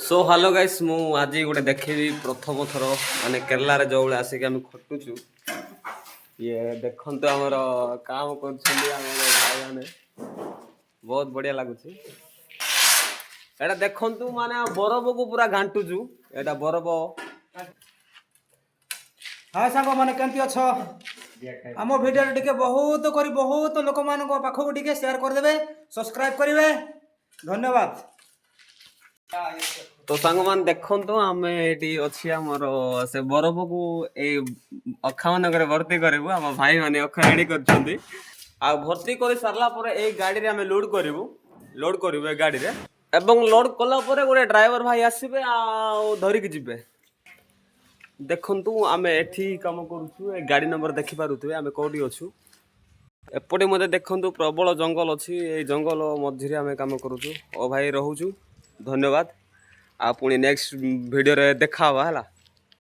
So hello guys मु आज गोटे देखी प्रथम थर माने केरला रे जो आसिक आम खटुचु ये देखंतु हमर काम करछुली हमर भाई माने बहुत बढ़िया लागुची एटा देखंतु माने बरफ को पूरा घांटुचु एटा बरफ हाँ सांग मैंने केमती अछ आम भिडियो टिके बहुत लोक मान पाखक टिके शेयर करदे सब्सक्राइब करेंगे धन्यवाद। तो सांग मान देखंतु आमे एटी अछि हमर से बरफ को ए अखा मानकर भर्ती करबु हम भाई माने अखा रेडी करछंती आ भर्ती कर सारला पर ए गाड़ी रे हमें लोड करबु ए गाड़ी रे एवं लोड कला पर गोटे ड्राइवर भाई आसीबे आ धरिक जिबे देखंतु आमे एठी काम करूछु ए गाड़ी नंबर देखि पारुथबे आमे कोडी अछु एपटे मते देखंतु प्रबल जंगल अछि ए जंगल मध्य रे आमे काम करूछु ओ भाई रहूछु धन्यवाद आ पुणी नेक्स्ट वीडियो रे देखा हला।